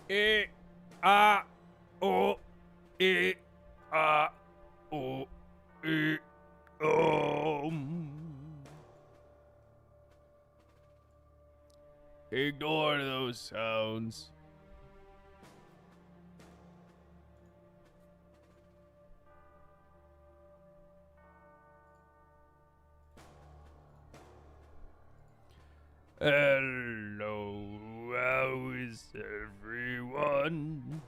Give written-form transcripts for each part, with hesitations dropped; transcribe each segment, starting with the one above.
E, A, O, E, A, O, E, O. Ignore those sounds. Hello, how is everyone?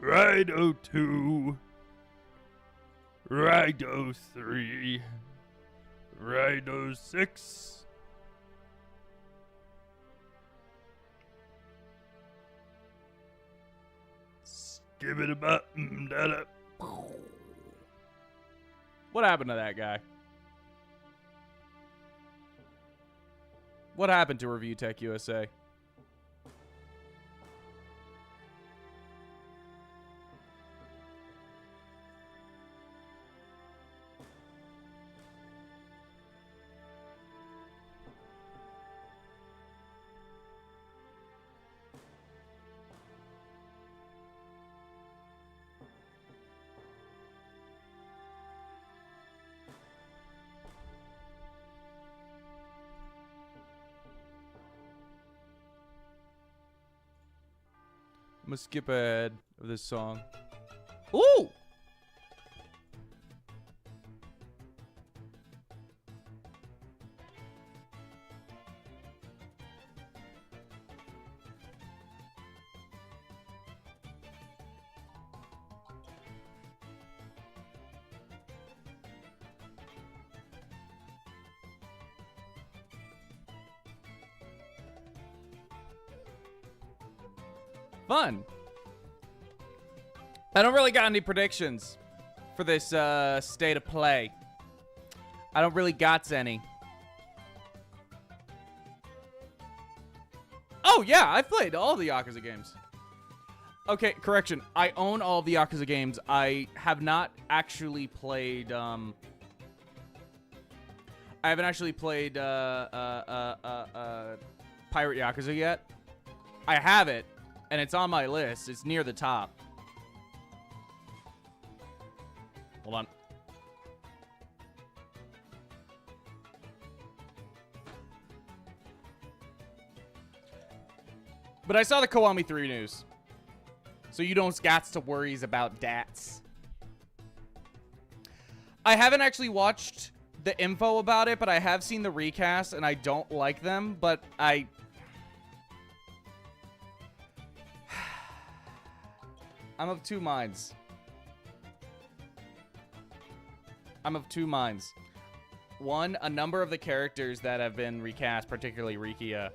Rhino 2, Rhino 3, Rhino 6. Give it a button. What happened to that guy? What happened to Review Tech USA? I'm gonna skip ahead of this song. Ooh! Fun. I don't really got any predictions for this state of play. I don't really got any. Oh, yeah, I've played all the Yakuza games. Okay, correction. I own all of the Yakuza games. I have not actually played, I haven't actually played, Pirate Yakuza yet. I have it, and it's on my list. It's near the top. Hold on. But I saw the Kiwami 3 news. So you don't got to worries about dats. I haven't actually watched the info about it, but I have seen the recast, and I don't like them, but I'm of two minds. I'm of two minds. One, a number of the characters that have been recast, particularly Rikia,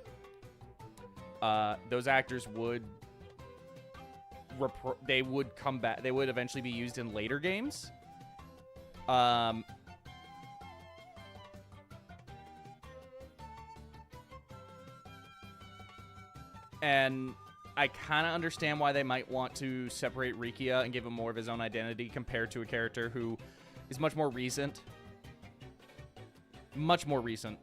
those actors would come back. They would eventually be used in later games. And I kind of understand why they might want to separate Rikia and give him more of his own identity compared to a character who is much more recent. Much more recent.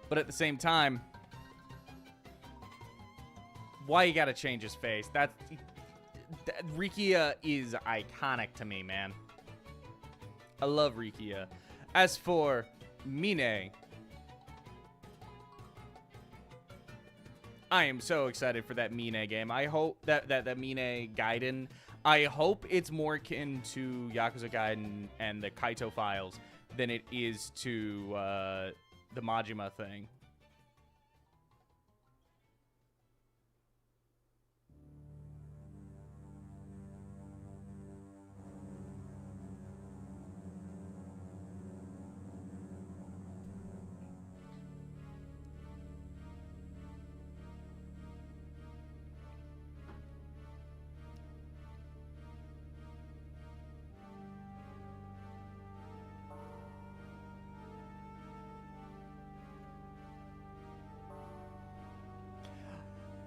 But at the same time, why you gotta change his face? Rikia is iconic to me, man. I love Rikia. As for Mine, I am so excited for that Mine game. I hope that Mine Gaiden, I hope it's more akin to Yakuza Gaiden and the Kaito files than it is to the Majima thing.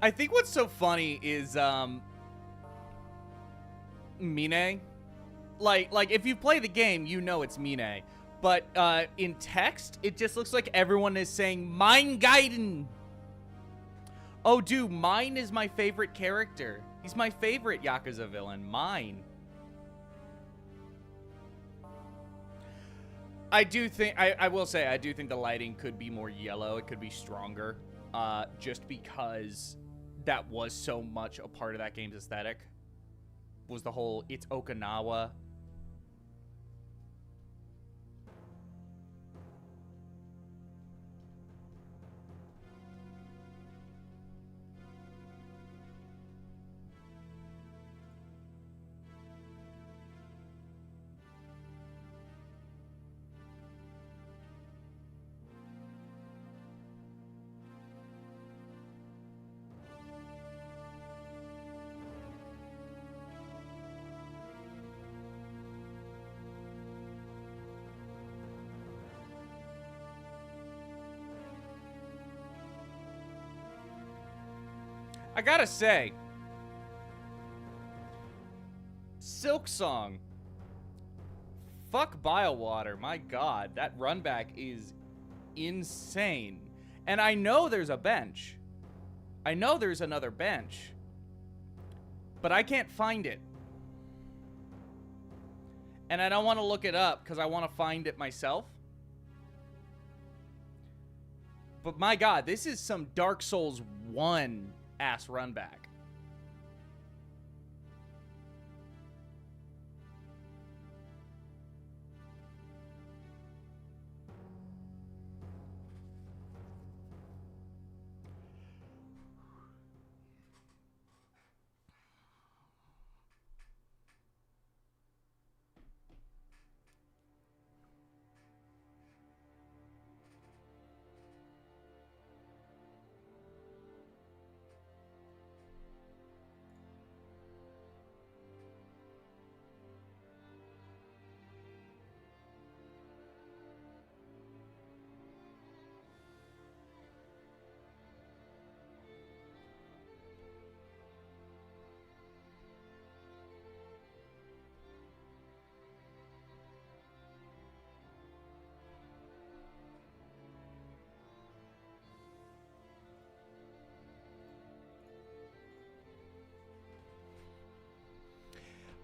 I think what's so funny is Mine. Like if you play the game, you know it's Mine. But in text, it just looks like everyone is saying Mine Gaiden. Oh, dude, Mine is my favorite character. He's my favorite Yakuza villain. Mine. I do think, I will say, I do think the lighting could be more yellow. It could be stronger. Just because that was so much a part of that game's aesthetic. Was the whole, it's Okinawa. I gotta say, Silk Song. Fuck Biowater. My god, that run back is insane. And I know there's a bench. I know there's another bench. But I can't find it. And I don't want to look it up because I want to find it myself. But my god, this is some Dark Souls 1 ass run back.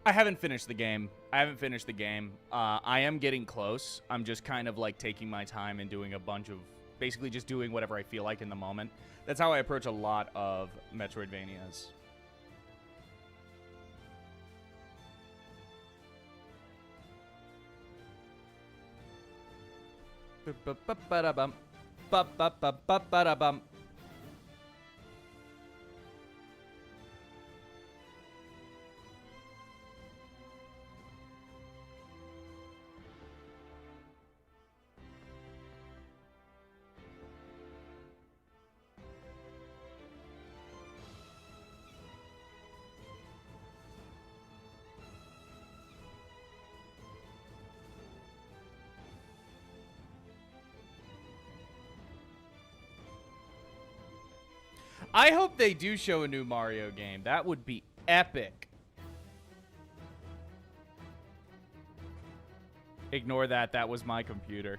I haven't finished the game. I am getting close. I'm just kind of like taking my time and doing a bunch of, basically just doing whatever I feel like in the moment. That's how I approach a lot of Metroidvanias. Ba-ba-ba-ba-da-bum. Ba-ba-ba-ba-ba-da-bum. I hope they do show a new Mario game. That would be epic. Ignore that. That was my computer.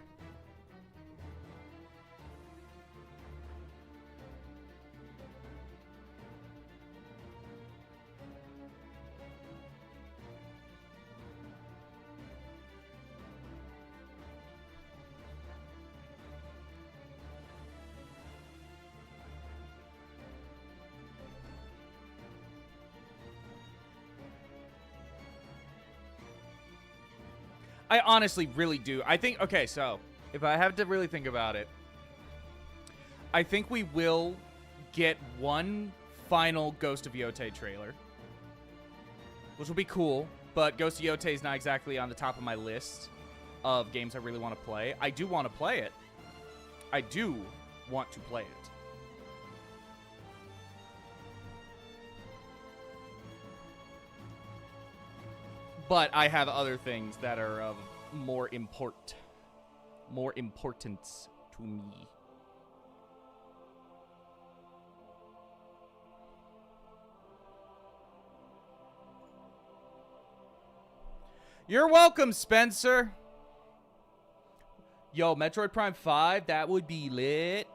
I honestly really do. I think, okay, so if I have to really think about it, I think we will get one final Ghost of Yote trailer, which will be cool, but Ghost of Yote is not exactly on the top of my list of games I really want to play. I do want to play it. I do want to play it. But I have other things that are of more importance to me. You're welcome, Spencer. Yo, Metroid Prime 5, that would be lit.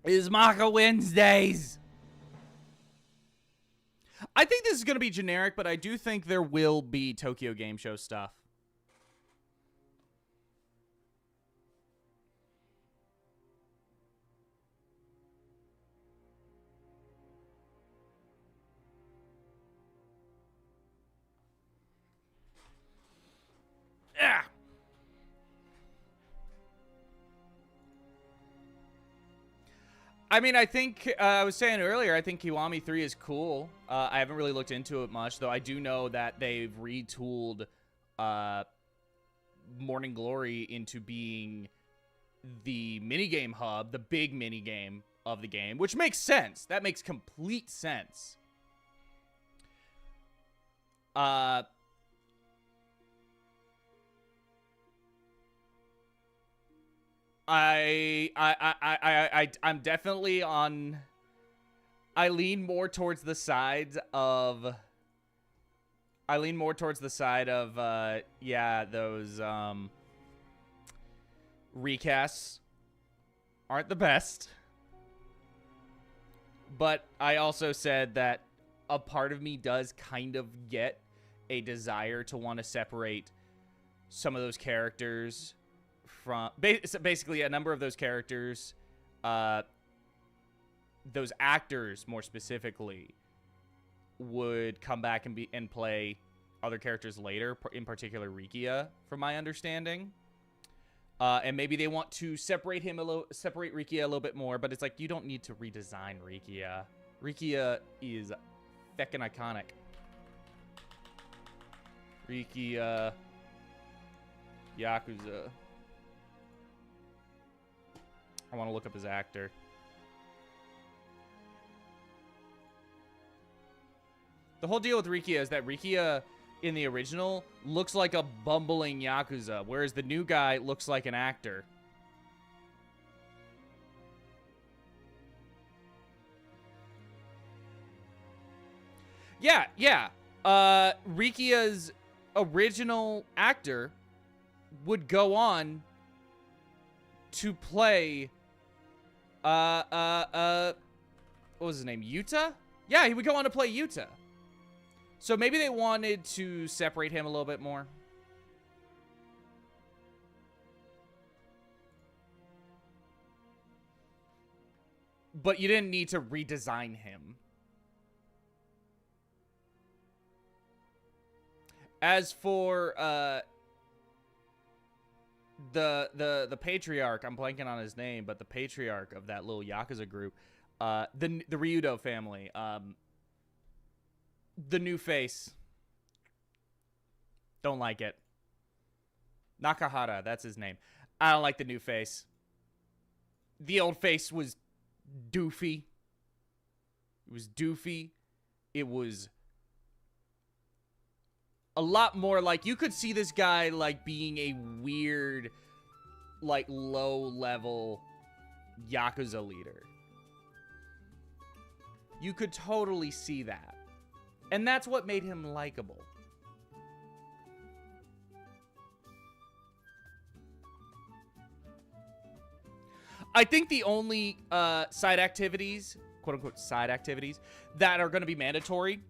Is Macca Wednesdays. I think this is going to be generic, but I do think there will be Tokyo Game Show stuff. Yeah. I mean, I think, I was saying earlier, I think Kiwami 3 is cool. I haven't really looked into it much, though I do know that they've retooled Morning Glory into being the minigame hub, the big minigame of the game, which makes sense. That makes complete sense. I'm definitely on. I lean more towards the side of. Yeah, those recasts aren't the best. But I also said that a part of me does kind of get a desire to want to separate some of those characters from basically a number of those characters, those actors more specifically, would come back and play other characters later, in particular Rikia, from my understanding. And maybe they want to separate Rikia a little bit more, but it's like, you don't need to redesign Rikia. Rikia is feckin' iconic. Rikia, Yakuza. I want to look up his actor. The whole deal with Rikia is that Rikia in the original looks like a bumbling Yakuza, whereas the new guy looks like an actor. Yeah. Rikia's original actor would go on to play what was his name? Yuta? Yeah, he would go on to play Yuta. So maybe they wanted to separate him a little bit more. But you didn't need to redesign him. As for the patriarch, I'm blanking on his name, but the patriarch of that little Yakuza group, the Ryudo family, the new face. Don't like it. Nakahara, that's his name. I don't like the new face. The old face was doofy. It was doofy. It was a lot more like, you could see this guy like being a weird, like low-level Yakuza leader. You could totally see that. And that's what made him likable. I think the only side activities, quote-unquote side activities, that are going to be mandatory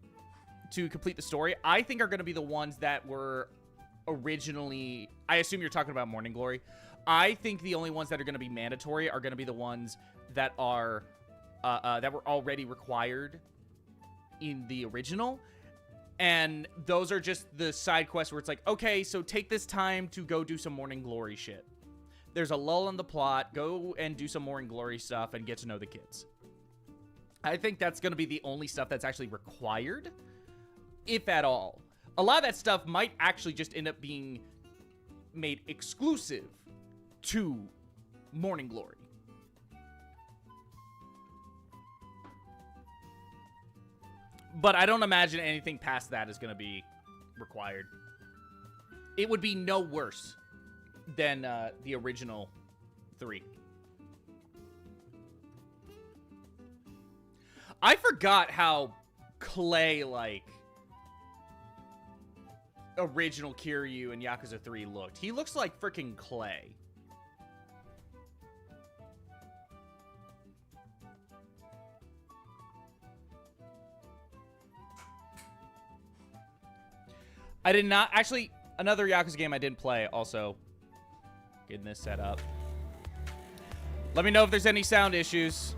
to complete the story, I think are going to be the ones that were originally... I assume you're talking about Morning Glory. I think the only ones that are going to be mandatory are going to be the ones that are that were already required in the original. And those are just the side quests where it's like, okay, so take this time to go do some Morning Glory shit. There's a lull in the plot. Go and do some Morning Glory stuff and get to know the kids. I think that's going to be the only stuff that's actually required, if at all. A lot of that stuff might actually just end up being made exclusive to Morning Glory. But I don't imagine anything past that is going to be required. It would be no worse than the original 3. I forgot how clay-like original Kiryu in Yakuza 3 looked. He looks like freaking clay. I did not... Actually, another Yakuza game I didn't play also. Getting this set up. Let me know if there's any sound issues.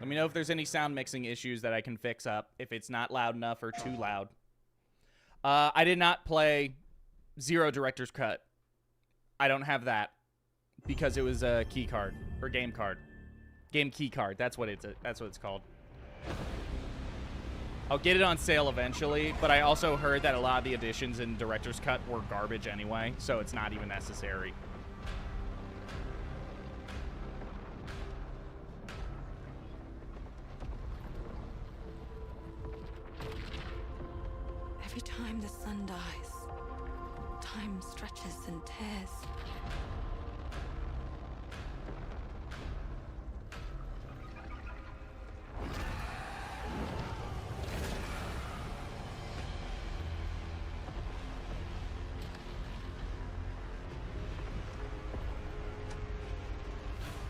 Let me know if there's any sound mixing issues that I can fix up. If it's not loud enough or too loud. I did not play Zero Director's Cut. I don't have that. Because it was a key card. Or game card. Game key card. That's what it's called. I'll get it on sale eventually, but I also heard that a lot of the additions in Director's Cut were garbage anyway, so it's not even necessary. Every time the sun dies, time stretches and tears.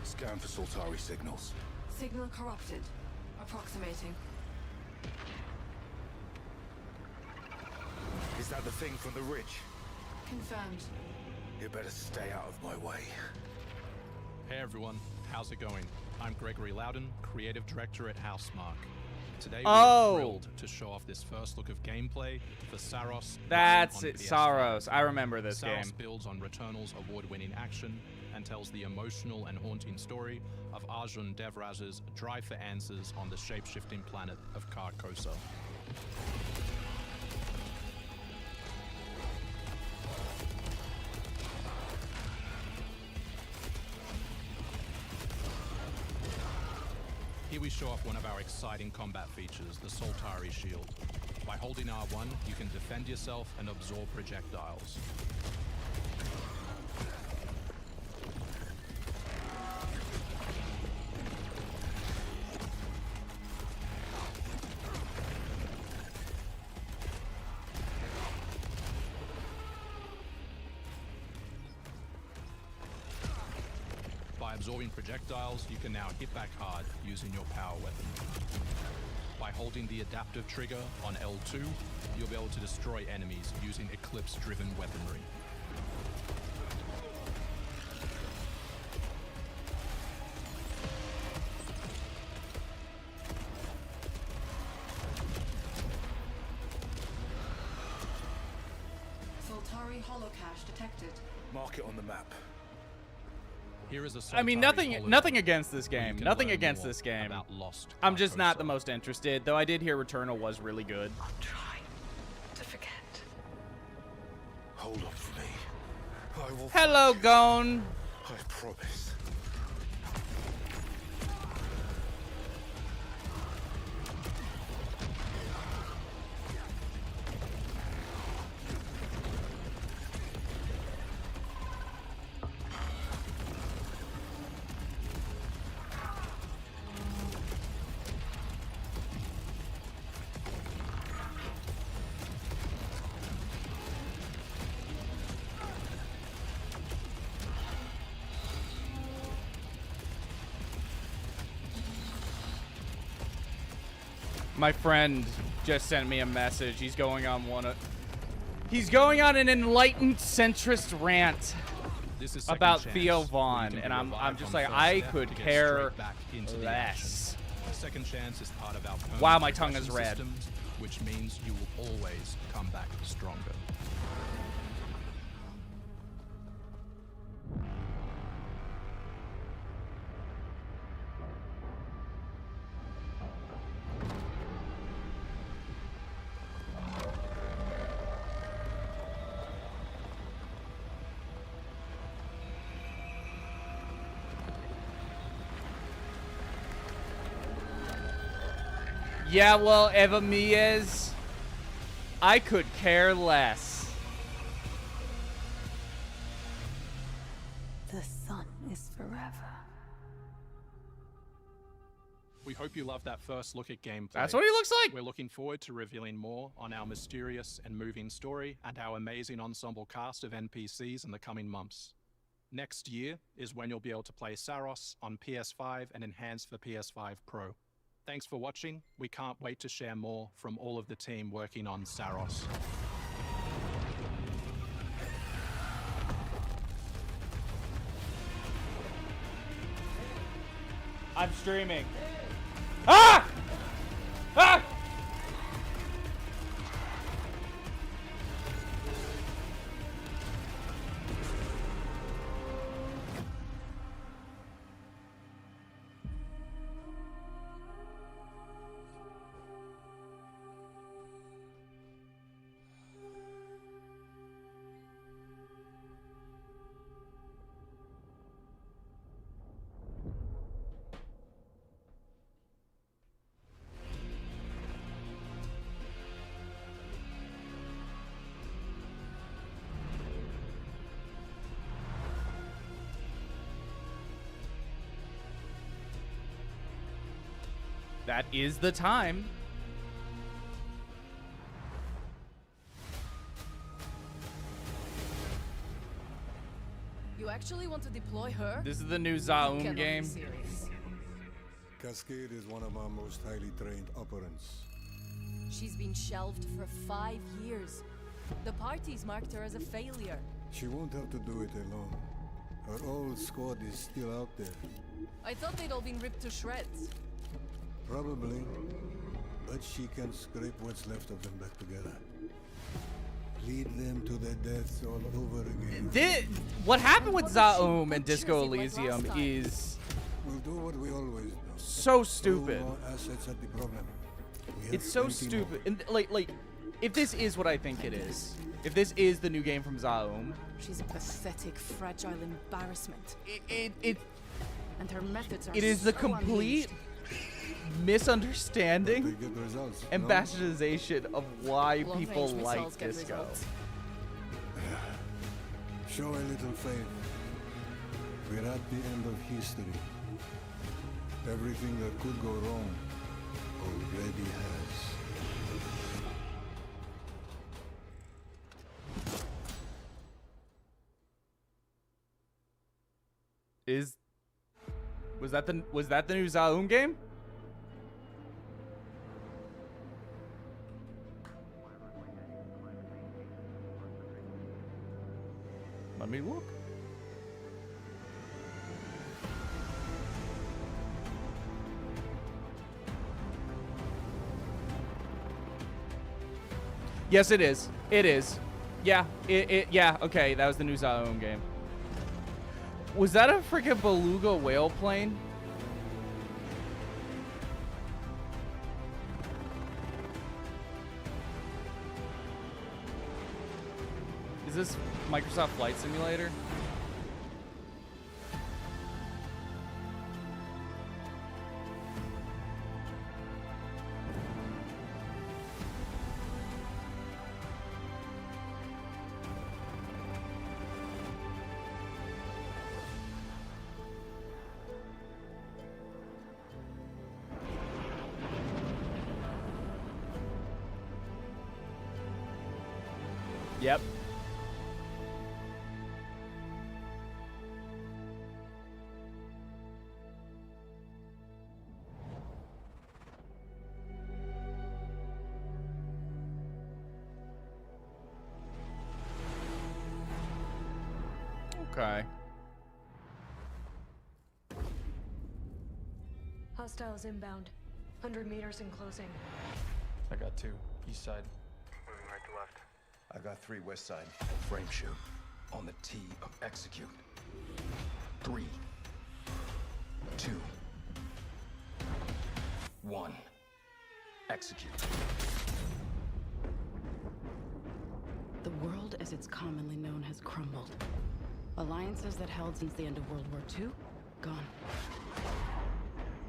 Scan for Soltari signals. Signal corrupted. Approximating. Is that the thing from the ridge? Confirmed. You better stay out of my way. Hey everyone, how's it going? I'm Gregory Loudon, Creative Director at Housemarque. Today we're thrilled to show off this first look of gameplay for Saros. That's on it, PS5. Saros. I remember this Saros game. builds on Returnal's award-winning action and tells the emotional and haunting story of Arjun Devraj's drive for answers on the shape-shifting planet of Carcosa. Here we show off one of our exciting combat features, the Soltari Shield. By holding R1, you can defend yourself and absorb projectiles. By absorbing projectiles, you can now hit back hard using your power weapon. By holding the adaptive trigger on L2, you'll be able to destroy enemies using Eclipse-driven weaponry. Soltari holocache detected. Mark it on the map. Here is a I mean, Soltari nothing hologram against this where you game. can Nothing learn against more this game. about lost I'm just not the Carcosa. most interested, though I did hear Returnal was really good. I'll try to forget. Hold on for me. I will. Hello, Gone. I promise. My friend just sent me a message. He's going on He's going on an enlightened centrist rant This is Second about Chance, Theo where you Vaughn, can and be I'm revived just on like, first I step could to get care straight back into the action. less. Second Chance is part of our permanent Wow, my tongue is progression red. systems, which means you will always come back stronger. Yeah, well, Eva Mies, I could care less. The sun is forever. We hope you loved that first look at gameplay. That's what he looks like. We're looking forward to revealing more on our mysterious and moving story and our amazing ensemble cast of NPCs in the coming months. Next year is when you'll be able to play Saros on PS5 and enhanced for PS5 Pro. Thanks for watching. We can't wait to share more from all of the team working on Saros. I'm streaming. Ah! Ah! That is the time. You actually want to deploy her? This is the new You Zaum cannot be game. serious. Cascade is one of our most highly trained operants. She's been shelved for 5 years. The parties marked her as a failure. She won't have to do it alone. Her old squad is still out there. I thought they'd all been ripped to shreds. Probably. But she can scrape what's left of them back together. Lead them to their deaths all over again. What happened with Zaum and Butchers Disco it like last Elysium time. is We'll do what we always do. so Throw stupid. more assets at the problem. We have It's so plenty more. stupid. And like, if this is what I think it is, if this is the new game from Zaum, She's a pathetic, fragile embarrassment. it And her methods are it is the so complete unhinged. misunderstanding They get results. and no? bastardization of why Long-range people like missiles get Disco. results. Show a little faith. We're at the end of history. Everything that could go wrong already has. Was that the new Zaum game? Let me look. Yes, it is. It is. Yeah. Yeah. Okay, that was the new Zaum game. Was that a freaking beluga whale plane? Is this Microsoft Flight Simulator? Yep. Okay. Hostiles inbound. 100 meters in closing. I got 2. East side. Moving right to left. I got 3 west side. Frame shoot on the T of execute. 3, 2, 1. Execute. The world as it's commonly known has crumbled. Alliances that held since the end of World War II, gone.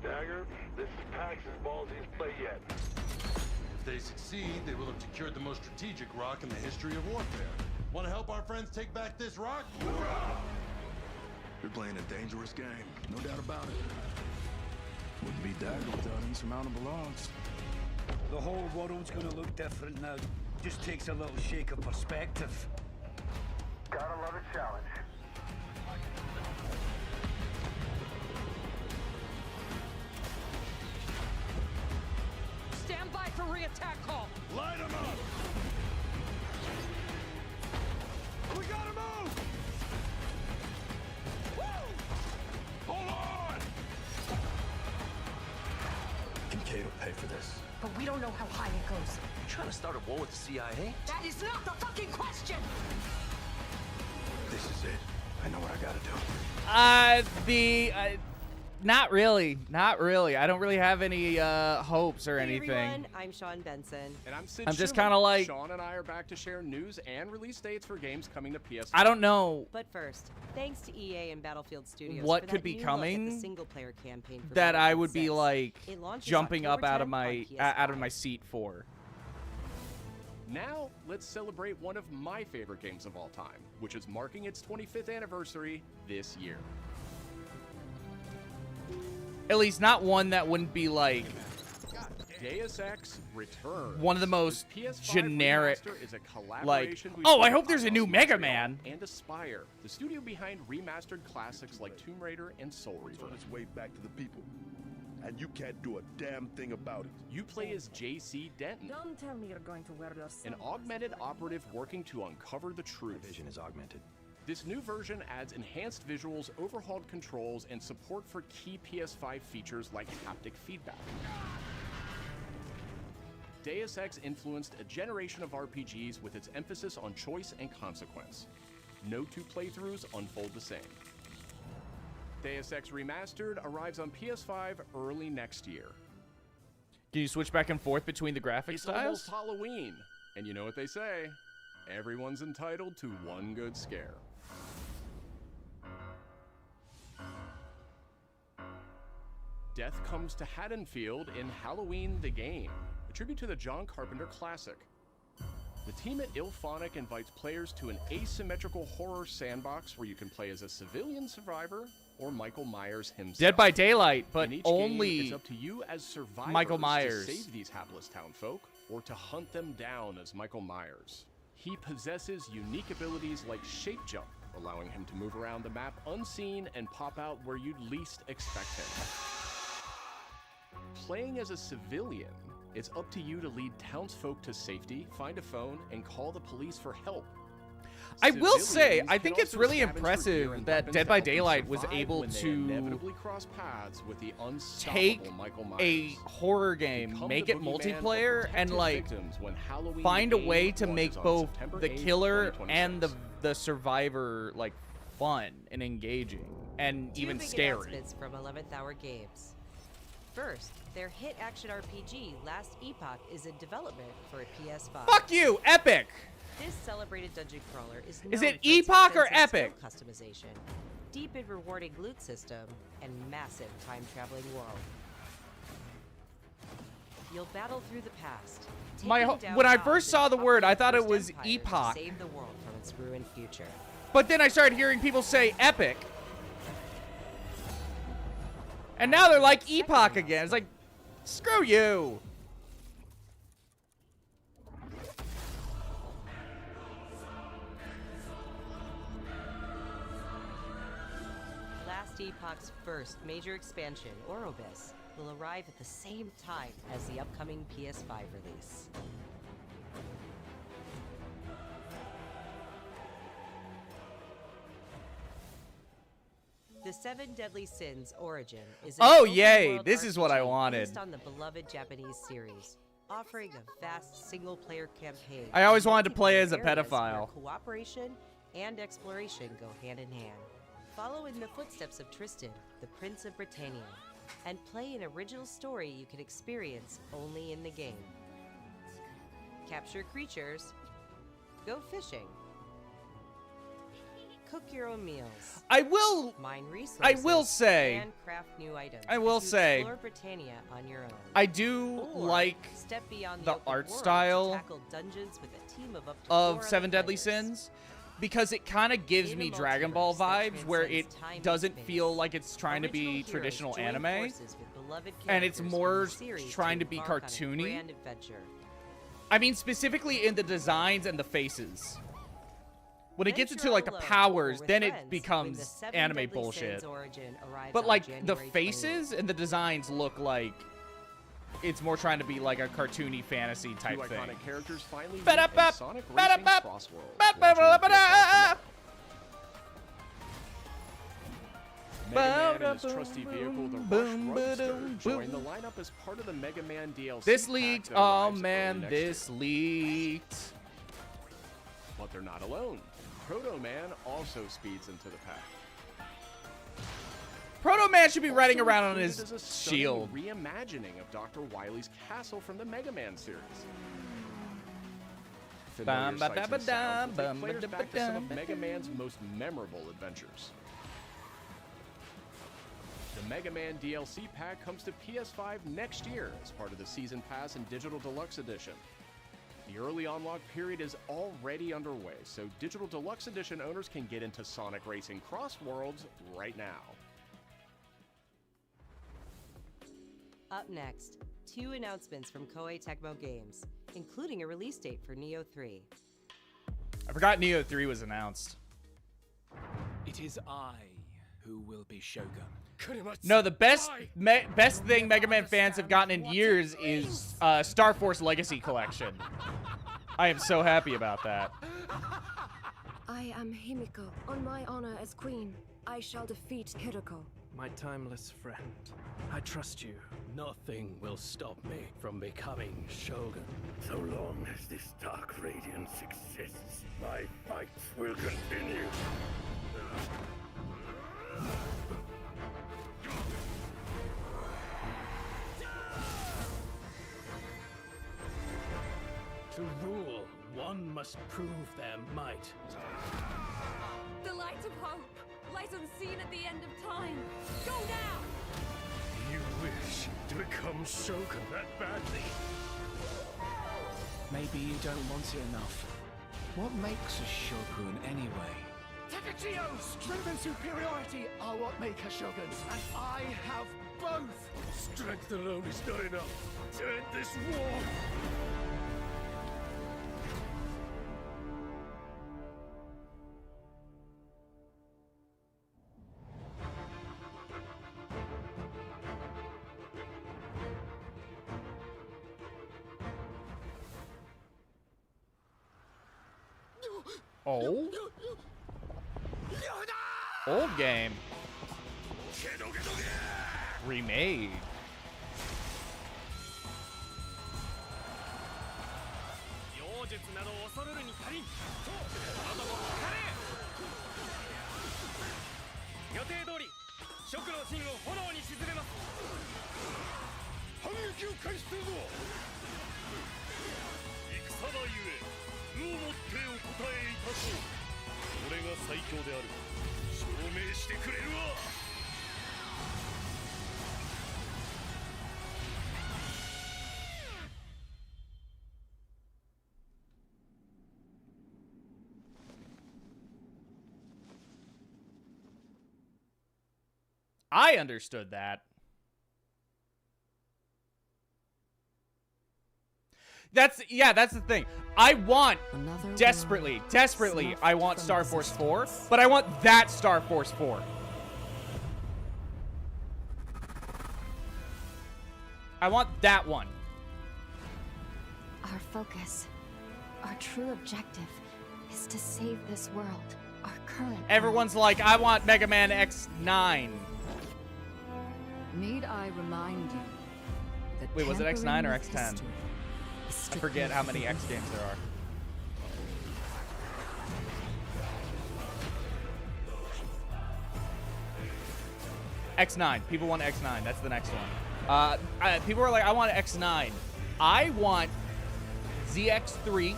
Dagger, this is Pax's ballsiest play yet. If they succeed, they will have secured the most strategic rock in the history of warfare. Want to help our friends take back this rock? You're playing a dangerous game, no doubt about it. Wouldn't be Dagger without insurmountable odds. The whole world's gonna look different now. Just takes a little shake of perspective. Gotta love a challenge. Stand by for re-attack call. Light them up! We gotta move! Woo! Hold on! Kincaid will pay for this. But we don't know how high it goes. You trying to start a war with the CIA? That is not the fucking question! This is it. I know what I gotta do. Not really. Not really. I don't really have any hopes or Hey anything. everyone, I'm Sean Benson. And I'm Sid I'm just Schumann. kind of like, Sean and I are back to share news and release dates for games coming to PS5. I don't know But first, thanks to EA and Battlefield Studios what for could that be new look at the coming single-player campaign for that I Battlefield would be 6. like It launches jumping up October out of 10th my on out of PS5. my seat for. Now, let's celebrate one of my favorite games of all time, which is marking its 25th anniversary this year. At least not one that wouldn't be like Deus Ex Returns. one of the most PS5 generic, remaster is a like, collaboration oh, I between hope there's a new Eidos Mega Montreal Man. and Aspyr, the studio behind remastered classics like Tomb Raider and Soul Reaver. On its way back to the people. And you can't do a damn thing about it. You play as JC Denton, Don't tell me you're going to wear your an augmented operative working to uncover the truth. Vision is augmented. This new version adds enhanced visuals, overhauled controls, and support for key PS5 features like haptic feedback. Deus Ex influenced a generation of RPGs with its emphasis on choice and consequence. No two playthroughs unfold the same. Deus Ex Remastered arrives on PS5 early next year. Can you switch back and forth between the graphic It's styles? almost Halloween, and you know what they say, everyone's entitled to one good scare. Death comes to Haddonfield in Halloween the Game, a tribute to the John Carpenter classic. The team at Ilphonic invites players to an asymmetrical horror sandbox where you can play as a civilian survivor or Michael Myers himself. Dead by Daylight, but In each only game, it's up to you as survivors Michael Myers. to save these hapless townfolk or to hunt them down as Michael Myers. He possesses unique abilities like shape jump, allowing him to move around the map unseen and pop out where you'd least expect him. Playing as a civilian, it's up to you to lead townsfolk to safety, find a phone, and call the police for help. I will say, Civilians I can think it's also really scavenge for gear impressive and that weapons Dead by help them Daylight was survive able when they to inevitably cross paths with the unstoppable take Michael Myers. a horror game, Become make the it boogeyman or multiplayer, protect and his like victims when Halloween find a the way Game to make launches on both September the 8th, killer 2026. and the survivor like fun and engaging and Two even big scary. announcements from 11th Hour Games. First, their hit action RPG Last Epoch is in development for a PS5. Fuck you, Epic! This celebrated dungeon crawler is known Is it for its Epoch or extensive Epic? skill customization, deep and rewarding loot system, and massive time-traveling world. You'll battle through the past. When I first saw the word, I thought it was Epoch. Save the world from its ruined future. But then I started hearing people say Epic. And now they're like Epoch again. It's like, screw you. Last Epoch's first major expansion, Orobis, will arrive at the same time as the upcoming PS5 release. The Seven Deadly Sins Origin is an Oh, open yay. world This is what I RPG wanted. based on the beloved Japanese series, offering a vast single-player campaign. I always and wanted to play as a multiplayer areas pedophile. where cooperation and exploration go hand in hand. Follow in the footsteps of Tristan, the Prince of Britannia, and play an original story you can experience only in the game. Capture creatures, go fishing, Cook your own meals. I will. Mine resources. I will say. And craft new items. I will say. Explore Britannia on your own. I do like step beyond the open art world style to tackle dungeons with a team of up to of 4 Seven other Deadly players. Sins, because it kind of gives In a me Dragon Ball multiverse that vibes, where it transcends time and doesn't space, feel like it's trying to be original heroes traditional join anime, forces with beloved and it's characters more from the series trying to be embark on a cartoony. grand adventure. I mean, specifically in the designs and the faces. When it gets Venture into like the alone or powers, with then friends it when the becomes Seven anime Deadly bullshit. Sins origin arrives But on like the January 28th. faces and the designs look like it's more trying to be like a cartoony fantasy type Two thing. iconic characters finally meet Ba-da-bop, in Sonic Racing ba-da-bop, Crossworld. ba-ba-ba-ba-da. Mega Man and his trusty vehicle, the Rush Boom, Roadster, boom, join the boom. lineup as part of the Mega Man DLC. This pack leaked. that Oh arrives man, early next this year. leaked. But they're not alone. Proto Man also speeds into the pack. Proto Man should be riding Also around on included his is a stunning shield. reimagining of Dr. Wily's castle from the Mega Man series. Bum, Familiar ba, sights ba, and sounds will dum, take players bum, back to some of ba, Mega Man's most memorable adventures. The Mega Man DLC pack comes to PS5 next year as part of the Season Pass and Digital Deluxe Edition. The early unlock period is already underway, so Digital Deluxe Edition owners can get into Sonic Racing Cross Worlds right now. Up next, 2 announcements from Koei Tecmo Games, including a release date for Neo 3. I forgot Neo 3 was announced. It is I who will be Shogun. No, the best thing Mega Man fans have gotten in years is Star Force Legacy Collection. I am so happy about that. I am Himiko. On my honor as queen, I shall defeat Kiriko. My timeless friend, I trust you. Nothing will stop me from becoming Shogun. So long as this dark radiance exists, my fights will continue. To rule, one must prove their might. The light of hope lies unseen at the end of time. Go now! You wish to become Shogun that badly? Maybe you don't want it enough. What makes a Shogun anyway? Takachio! Strength and superiority are what make a Shogun, and I have both! Strength alone is not enough to end this war! Oh? Old game. Remade. I understood that. That's the thing. I want desperately, I want Star Force 4, but I want that Star Force 4. I want that one. Our focus, our true objective, is to save this world, our current Everyone's like, I want Mega Man X9. Need I remind you that Wait, was it X9 tampering or with X10? history is I forget how many X games there are. X9. People want X9. That's the next one. People are like, I want X9. I want ZX3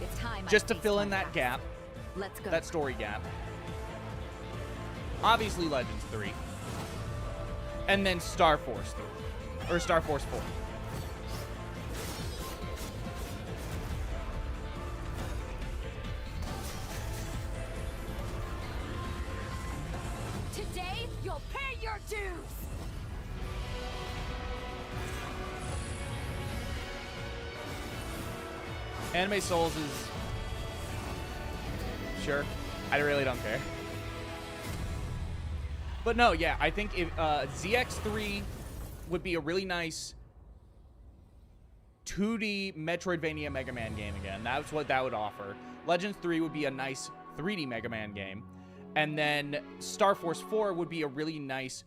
It's time just to fill in that gap. Let's go. that story gap. Obviously Legends 3. And then Star Force 3. Or Star Force 4. Today, you'll pay your dues! Anime Souls is... Sure. I really don't care. But no, yeah, I think if ZX3 would be a really nice 2D Metroidvania Mega Man game again. That's what that would offer. Legends 3 would be a nice 3D Mega Man game. And then Star Force 4 would be a really nice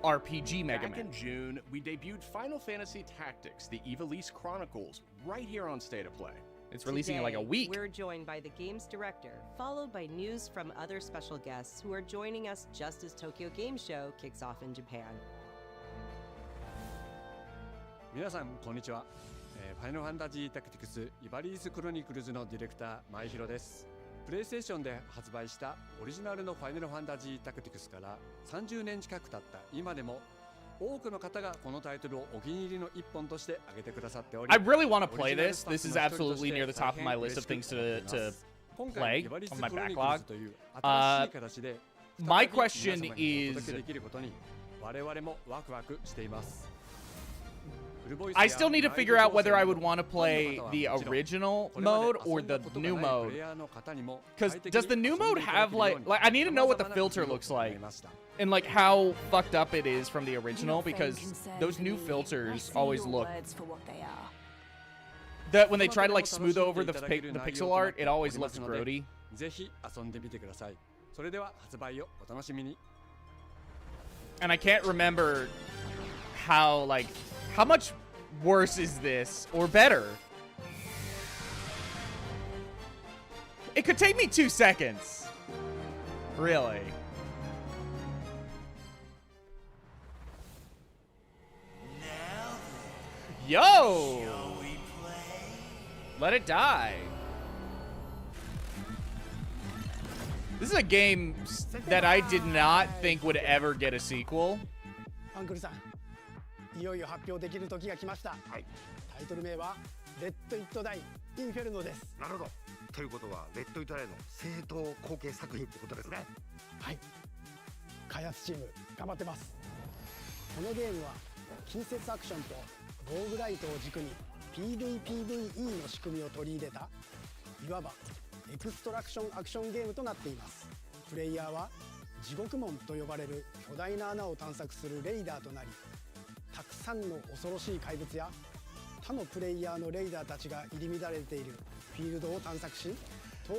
RPG Mega Man. Back in June, we debuted Final Fantasy Tactics, the Ivalice Chronicles, right here on State of Play. It's releasing in like a week. We're joined by the game's director, followed by news from other special guests who are joining us just as Tokyo Game Show kicks off in Japan. 皆さんこんにちは。ファイナルファンタジータクティクスイバリーズクロニクルズのディレクター前広です。プレイステーションで発売したオリジナルのファイナルファンタジータクティクスから30年近く経った今でも多くの方がこのタイトルをお気に入りの一本として挙げてくださっており I really want to play this. This is absolutely near the top of my list of things to play on my backlog. My question is, I still need to figure out whether I would want to play the original mode or the new mode. Because does the new mode have like I need to know what the filter looks like and like how fucked up it is from the original, because those new filters always look that when they try to like smooth over the pixel art, it always looks grody. And I can't remember how much worse is this or better? It could take me 2 seconds. Really. Yo! Let it die. This is a game that I did not think would ever get a sequel. Uncle San. いよいよ発表できる時が来ました。はい。タイトル名はレッド・イット・ダイ・インフェルノです。なるほど。ということはレッド・イット・ダイの正統後継作品ってことですね。はい。開発チーム頑張ってます。このゲームは近接アクションとローグライトを軸に PVPVE の仕組みを取り入れたいわばエクストラクションアクションゲームとなっています。プレイヤーは地獄門と呼ばれる巨大な穴を探索するレイダーとなり、たくさんの恐ろしい怪物や他のプレイヤーのレイダーたちが入り乱れているフィールドを探索し、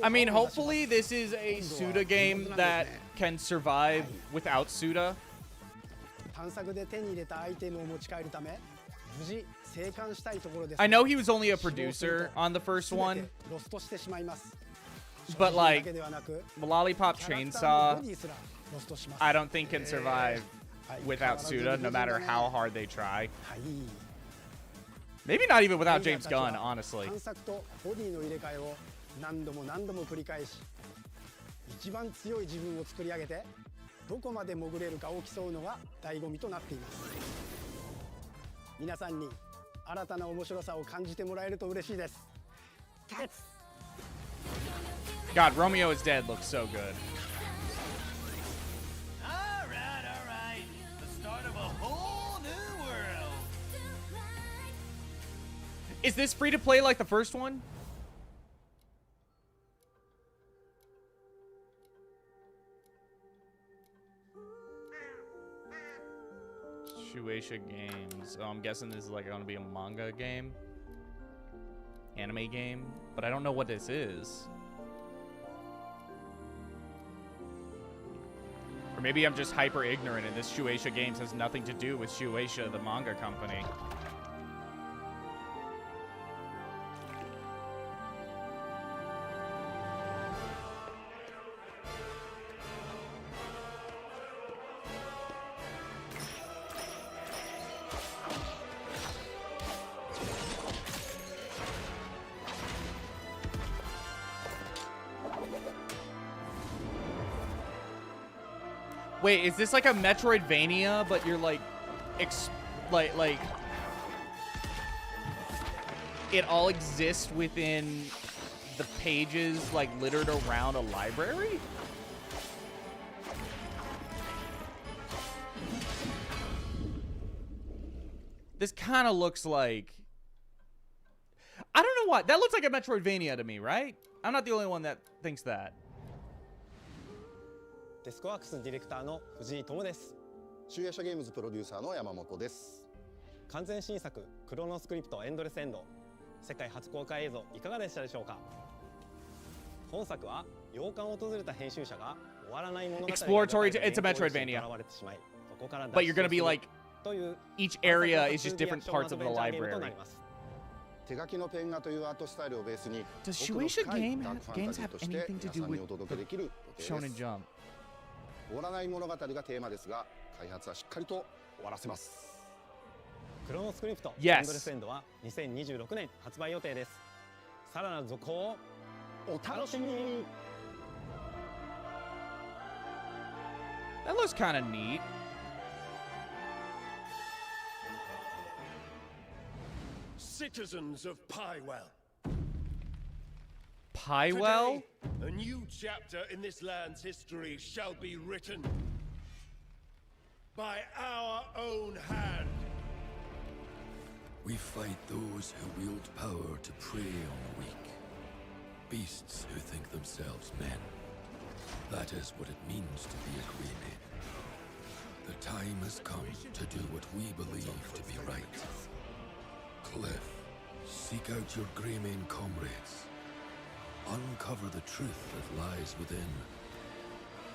I mean, hopefully this is a Suda game that can survive without Suda. 探索で手に入れたアイテムを持ち帰るため、無事生還したいところです。I know he was only a producer on the first one, but like Lollipop Chainsaw, I don't think can survive without Suda, no matter how hard they try. Maybe not even without James Gunn, honestly. 探索とボディの入れ替えを何度も何度も繰り返し、一番強い自分を作り上げてどこまで潜れるかを競うのが醍醐味となっています。皆さんに新たな面白さを感じてもらえると嬉しいです。God, Romeo is Dead looks so good. All right. The start of a whole new world. Is this free to play like the first one? Shueisha Games. Oh, I'm guessing this is like going to be a manga game, anime game, but I don't know what this is. Or maybe I'm just hyper ignorant and this Shueisha Games has nothing to do with Shueisha, the manga company. Wait, is this like a Metroidvania, but you're like, like it all exists within the pages, like littered around a library? This kind of looks like, I don't know what, that looks like a Metroidvania to me, right? I'm not the only one that thinks that. デスクワークスディレクターの藤井智です。集英社ゲームズプロデューサーの山本です。完全新作クロノスクリプトエンドレスエンド、世界初公開映像いかがでしたでしょうか。本作は洋館を訪れた編集者が終わらない物語が Exploratory, it's a Metroidvania. But you're gonna be like, each area is just different parts of the library. 手書きのペン画というアートスタイルをベースに Does Shueisha games have anything to do with Shonen Jump? 終わらない物語がテーマですが、開発はしっかりと終わらせます。クロノスクリプトエンドレスエンドは2026年発売予定です。さらなる続報をお楽しみに。That looks kind of neat. Citizens of Pywell. Pywell? Today, a new chapter in this land's history shall be written by our own hand. We fight those who wield power to prey on the weak. Beasts who think themselves men. That is what it means to be a Greymane. The time has come to do what we believe to be right. Cliff, seek out your Greymane comrades. Uncover the truth that lies within.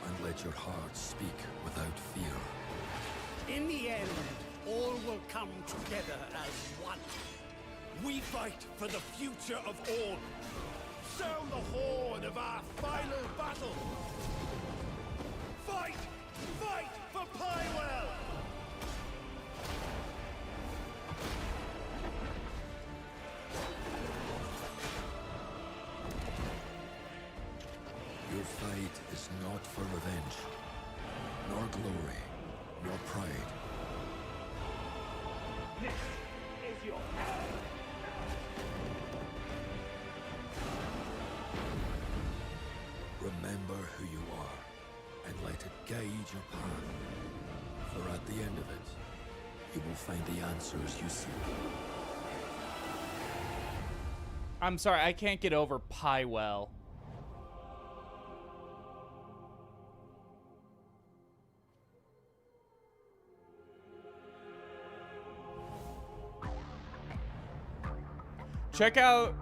And let your heart speak without fear. In the end, all will come together as one. We fight for the future of all. Sound the horn of our final battle. Fight! Fight for Pywell! Your fight is not for revenge, nor glory, nor pride. This is your path. Remember who you are, and let it guide your path. For at the end of it, you will find the answers you seek. I'm sorry, I can't get over Pywell. Check out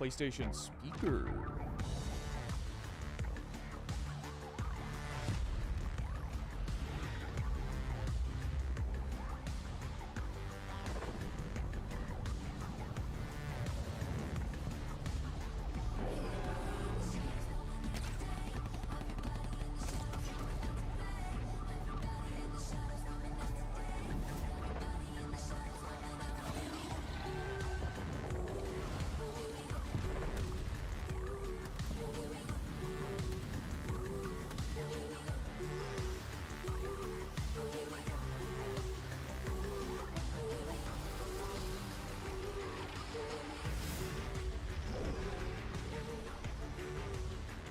PlayStation speaker.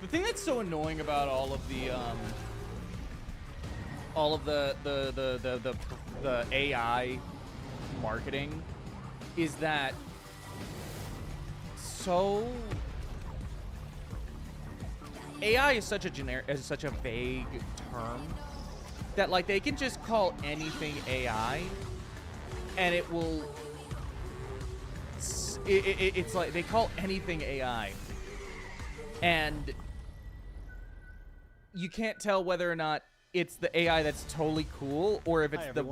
The thing that's so annoying about all of the AI marketing is that AI is such a vague term that like they can just call anything AI and it will it's like they call anything AI and you can't tell whether or not it's the AI that's totally cool or if it's the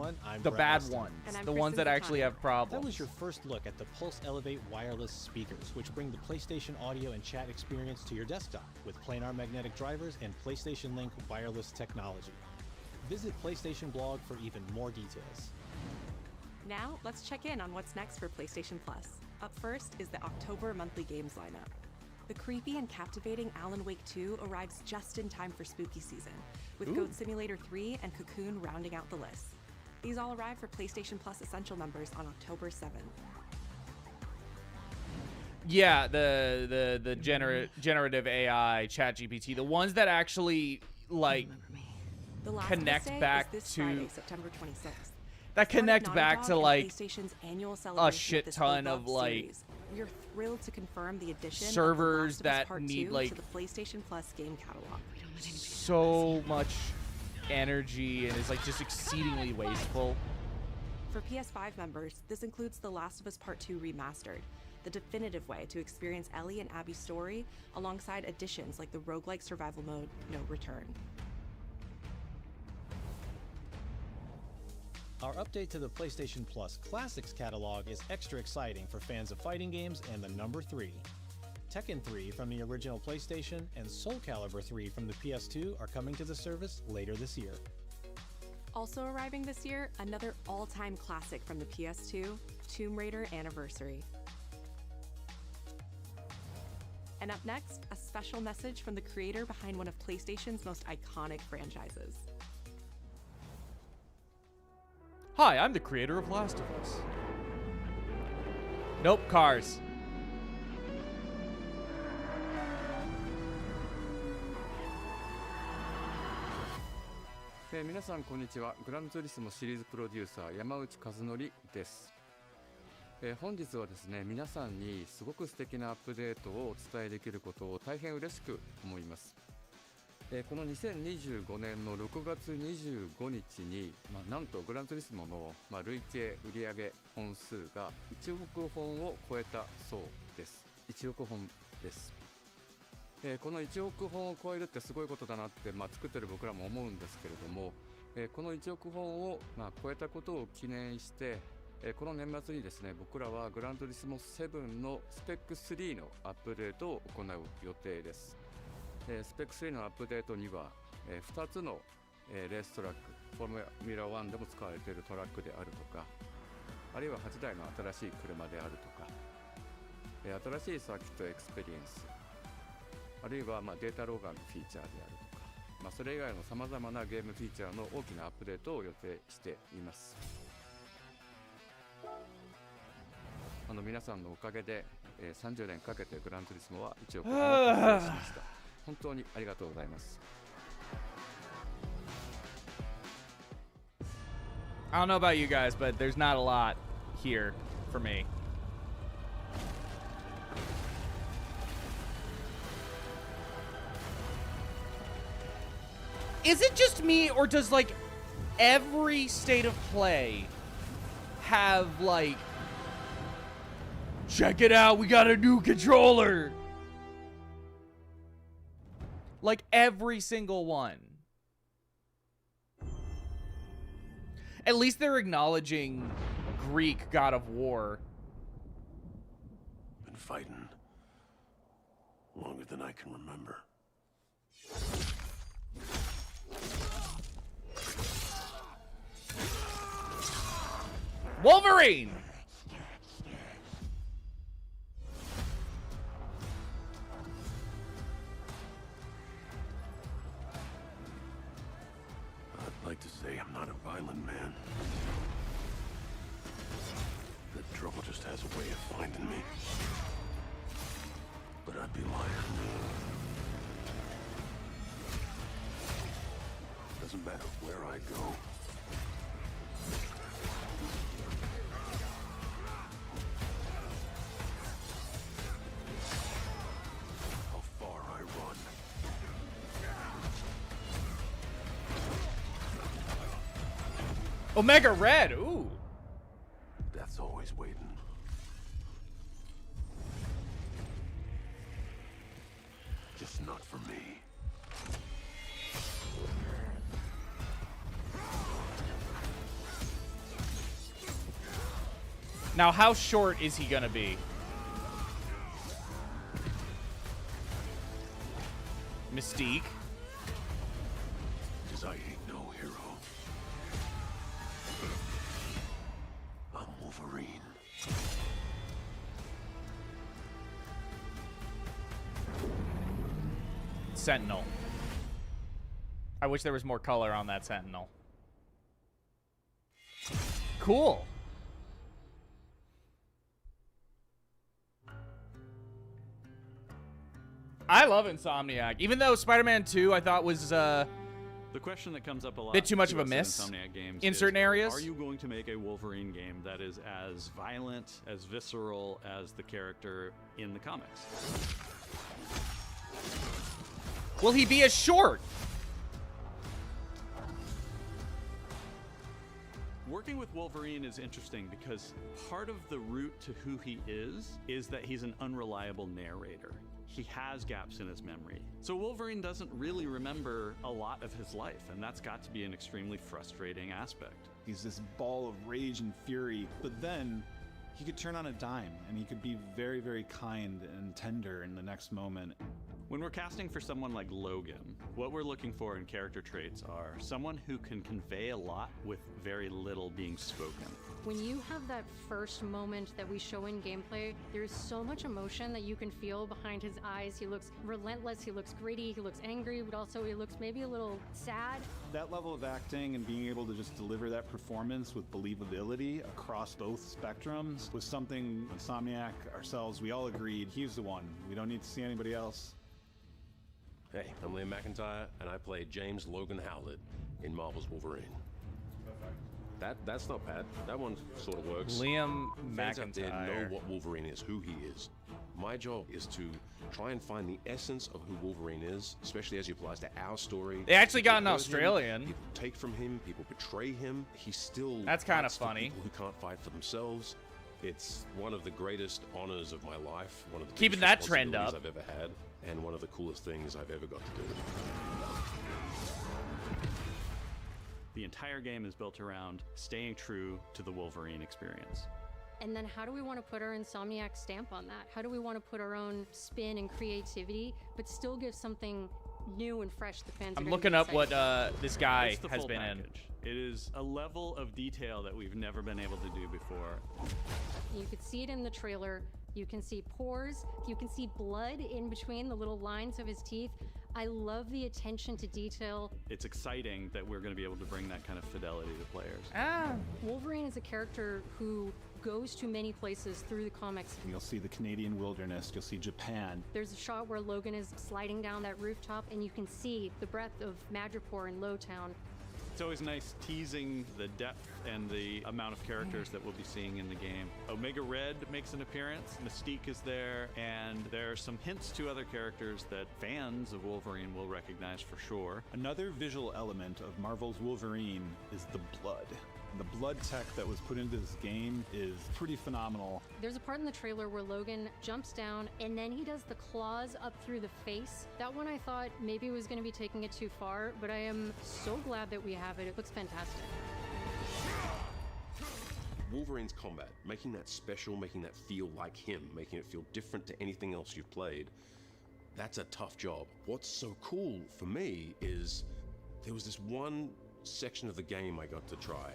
bad ones, the ones that actually have problems. That was your first look at the Pulse Elevate wireless speakers, which bring the PlayStation audio and chat experience to your desktop with planar magnetic drivers and PlayStation Link wireless technology. Visit PlayStation blog for even more details. Now, let's check in on what's next for PlayStation Plus. Up first is the October monthly games lineup. The creepy and captivating Alan Wake 2 arrives just in time for spooky season, with Ooh. Goat Simulator 3 and Cocoon rounding out the list. These all arrive for PlayStation Plus Essential members on October 7th. Yeah, the generative AI ChatGPT, the ones that actually like The Last connect of Us Day back is this to Friday, September 26th. that connect Naughty back Dog to and like PlayStation's annual a celebration of shit this ton beloved of like series. We are thrilled to confirm the addition servers of The Last of Us that Part need 2 like to the PlayStation Plus game catalog. so much energy and is like just exceedingly wasteful. For PS5 members, this includes The Last of Us Part 2 Remastered, the definitive way to experience Ellie and Abby's story, alongside additions like the roguelike survival mode No Return. Our update to the PlayStation Plus Classics catalog is extra exciting for fans of fighting games and the number 3. Tekken 3 from the original PlayStation and Soul Calibur 3 from the PS2 are coming to the service later this year. Also arriving this year, another all-time classic from the PS2, Tomb Raider Anniversary. And up next, a special message from the creator behind one of PlayStation's most iconic franchises. Hi, I'm the creator of Last of Us. Nope, cars. 皆さんこんにちは。グランツーリスモシリーズプロデューサー山内和則です。本日はですね、皆さんにすごく素敵なアップデートをお伝えできることを大変嬉しく思います。この2025年の6月25日に、なんとグランツーリスモの、累計売上本数が1億本を超えたそうです。1億本です。この1億本を超えるってすごいことだなって、作ってる僕らも思うんですけれども、この1億本を、超えたことを記念して、この年末にですね、僕らはグランツーリスモ7のスペック3のアップデートを行う予定です。スペック3のアップデートには、2つの、レーストラック、フォーミュラ1でも使われているトラックであるとか、あるいは8台の新しい車であるとか、新しいサーキットエクスペリエンス、あるいはデータローガンのフィーチャーであるとか、それ以外のさまざまなゲームフィーチャーの大きなアップデートを予定しています。皆さんのおかげで、30年かけてグランツーリスモは1億本を達成しました。本当にありがとうございます。I don't know about you guys, but there's not a lot here for me. Is it just me, or does like every state of play have like, check it out, we got a new controller? Like every single one. At least they're acknowledging Greek god of war. Been fighting longer than I can remember. Wolverine! I'd like to say I'm not a violent man. That trouble just has a way of finding me. But I'd be lying. Doesn't matter where I go. How far I run. Omega Red, ooh. Death's always waiting. Just not for me. Now, how short is he gonna be? Mystique. 'Cause I ain't no hero. I'm Wolverine. Sentinel. I wish there was more color on that Sentinel. Cool. I love Insomniac. Even though Spider-Man 2 I thought was the question that comes up a lot, bit too much of a to us miss at Insomniac Games in is, certain areas. Are you going to make a Wolverine game that is as violent, as visceral as the character in the comics? Will he be as short? Working with Wolverine is interesting because part of the route to who he is that he's an unreliable narrator. He has gaps in his memory. So Wolverine doesn't really remember a lot of his life, and that's got to be an extremely frustrating aspect. He's this ball of rage and fury, but then he could turn on a dime, and he could be very, very kind and tender in the next moment. When we're casting for someone like Logan, what we're looking for in character traits are someone who can convey a lot with very little being spoken. When you have that first moment that we show in gameplay, there's so much emotion that you can feel behind his eyes. He looks relentless, he looks gritty, he looks angry, but also he looks maybe a little sad. That level of acting and being able to just deliver that performance with believability across both spectrums was something Insomniac, ourselves, we all agreed he's the one. We don't need to see anybody else. Hey, I'm Liam McIntyre, and I play James Logan Howlett in Marvel's Wolverine. That's not bad. That one sort of works. Liam Fans out there McIntyre. know what Wolverine is, who he is. My job is to try and find the essence of who Wolverine is, especially as he applies to our story. They actually got an People hurt him, Australian. people take from him, people betray him. He's still That's kinda fights for funny. people who can't fight for themselves. It's one of the greatest honors of my life. One of the Keeping biggest that trend up. responsibilities I've ever had, and one of the coolest things I've ever got to do. The entire game is built around staying true to the Wolverine experience. And then how do we want to put our Insomniac stamp on that? How do we want to put our own spin and creativity, but still give something new and fresh the fans are I'm gonna looking be up what excited this guy It's the has full been package. It is a level of detail that we've never been able to do before. You could see it in the trailer. You can see pores. You can see blood in between the little lines of his teeth. I love the attention to detail. It's exciting that we're going to be able to bring that kind of fidelity to players. Wolverine is a character who goes to many places through the comics. You'll see the Canadian wilderness, you'll see Japan. There's a shot where Logan is sliding down that rooftop and you can see the breadth of Madripoor in Lowtown. It's always nice teasing the depth and the amount of characters that we'll be seeing in the game. Omega Red makes an appearance, Mystique is there, and there are some hints to other characters that fans of Wolverine will recognize for sure. Another visual element of Marvel's Wolverine is the blood. The blood tech that was put into this game is pretty phenomenal. There's a part in the trailer where Logan jumps down and then he does the claws up through the face. That one I thought maybe was going to be taking it too far, but I am so glad that we have it. It looks fantastic. Wolverine's combat, making that special, making that feel like him, making it feel different to anything else you've played, that's a tough job. What's so cool for me is there was this one section of the game I got to try.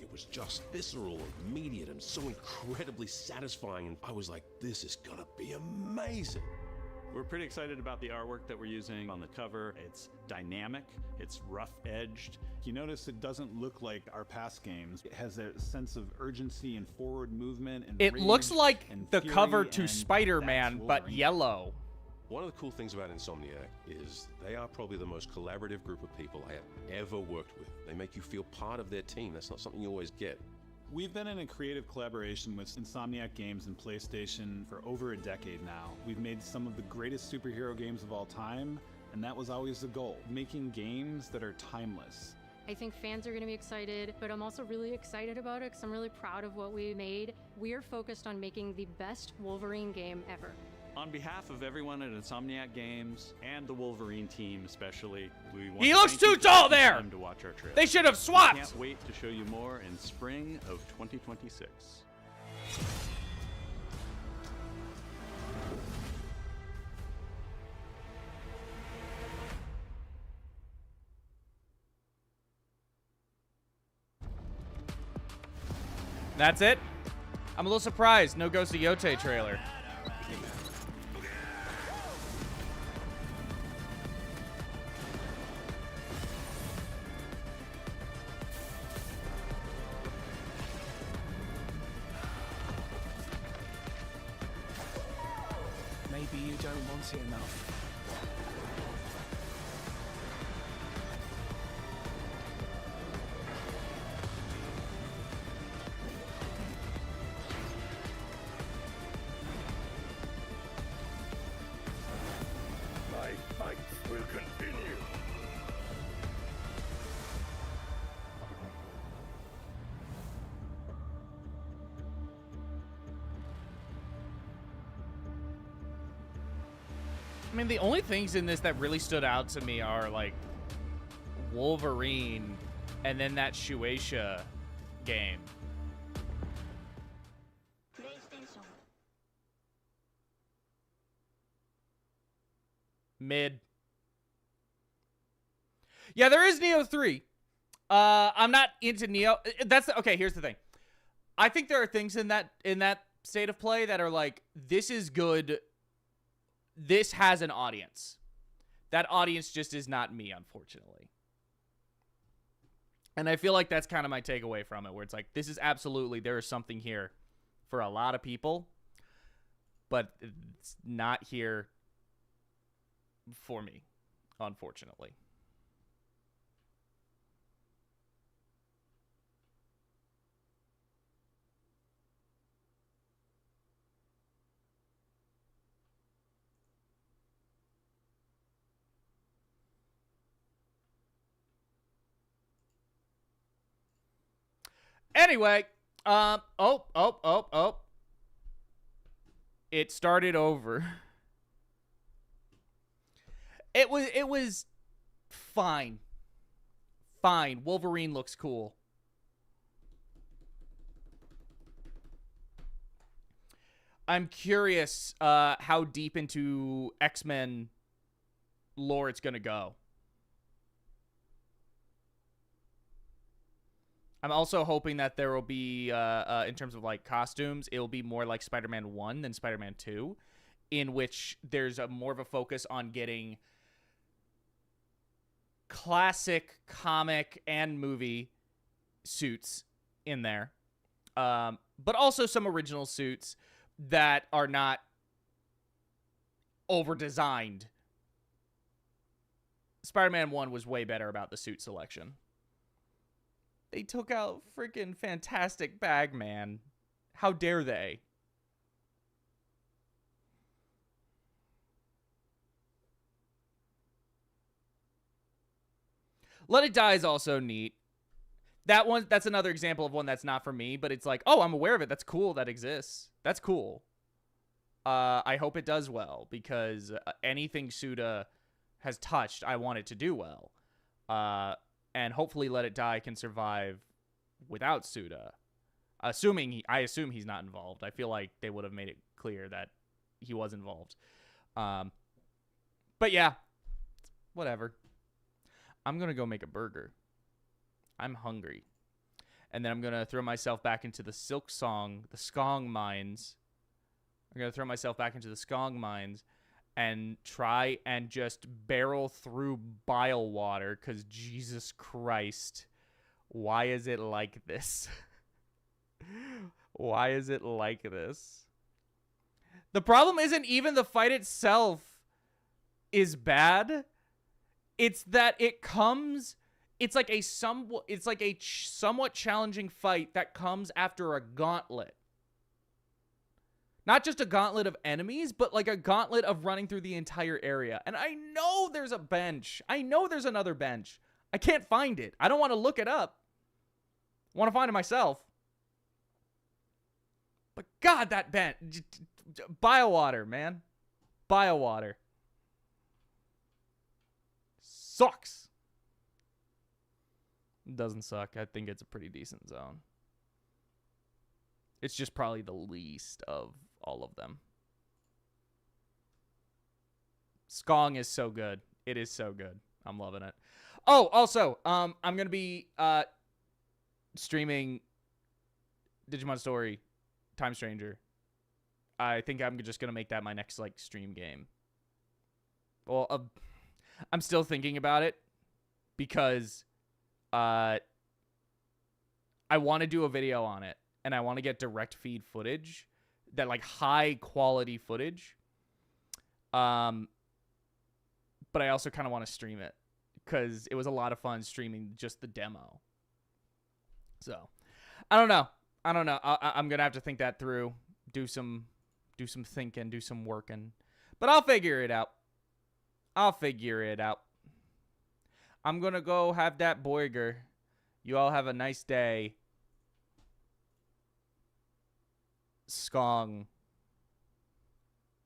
It was just visceral, immediate, and so incredibly satisfying, and I was like, this is gonna be amazing. We're pretty excited about the artwork that we're using on the cover. It's dynamic, it's rough-edged. You notice it doesn't look like our past games. It has a sense of urgency and forward movement and It rage looks like and the fury, cover to and Spider-Man, that's but Wolverine. yellow. One of the cool things about Insomniac is they are probably the most collaborative group of people I have ever worked with. They make you feel part of their team. That's not something you always get. We've been in a creative collaboration with Insomniac Games and PlayStation for over a decade now. We've made some of the greatest superhero games of all time, and that was always the goal, making games that are timeless. I think fans are going to be excited, but I'm also really excited about it because I'm really proud of what we made. We're focused on making the best Wolverine game ever. On behalf of everyone at Insomniac Games and the Wolverine team especially, we want He to looks thank you too for tall taking there! time to watch our trailer. They should have swapped! We can't wait to show you more in spring of 2026. That's it? I'm a little surprised. No Ghost of Yote trailer. want it enough. My fight will continue. I mean, the only things in this that really stood out to me are like Wolverine and then that Shueisha game. Mid. Yeah, there is Neo 3. I'm not into Neo. Okay, here's the thing. I think there are things in that state of play that are like, this is good. This has an audience. That audience just is not me, unfortunately. And I feel like that's kind of my takeaway from it, where it's like, this is absolutely, there is something here for a lot of people, but it's not here for me, unfortunately. Anyway, it started over. It was fine. Fine. Wolverine looks cool. I'm curious how deep into X-Men lore it's going to go. I'm also hoping that there will be, in terms of like costumes, it will be more like Spider-Man 1 than Spider-Man 2, in which there's more of a focus on getting classic comic and movie suits in there, but also some original suits that are not over-designed. Spider-Man 1 was way better about the suit selection. They took out freaking Fantastic Bagman. How dare they? Let It Die is also neat. That's another example of one that's not for me, but it's like, oh, I'm aware of it. That's cool that exists. That's cool. I hope it does well, because anything Suda has touched, I want it to do well. And hopefully Let It Die can survive without Suda. I assume he's not involved. I feel like they would have made it clear that he was involved. But yeah, whatever. I'm going to go make a burger. I'm hungry. And then I'm going to throw myself back into the Skong mines. I'm going to throw myself back into the Skong mines and try and just barrel through bile water, because Jesus Christ, why is it like this? Why is it like this? The problem isn't even the fight itself is bad. It's that it's like a somewhat challenging fight that comes after a gauntlet. Not just a gauntlet of enemies, but like a gauntlet of running through the entire area. And I know there's a bench. I know there's another bench. I can't find it. I don't want to look it up. I want to find it myself. But God, that bench. Biowater, man. Biowater. Sucks. It doesn't suck. I think it's a pretty decent zone. It's just probably the least of all of them. Skong is so good. It is so good. I'm loving it. Oh, also, I'm going to be streaming Digimon Story Time Stranger. I think I'm just going to make that my next like stream game. Well, I'm still thinking about it because I want to do a video on it, and I want to get direct feed footage, that like high quality footage. But I also kind of want to stream it because it was a lot of fun streaming just the demo. So, I don't know. I'm gonna have to think that through. Do some thinking. Do some working. But I'll figure it out. I'm gonna go have that burger. You all have a nice day. Skong.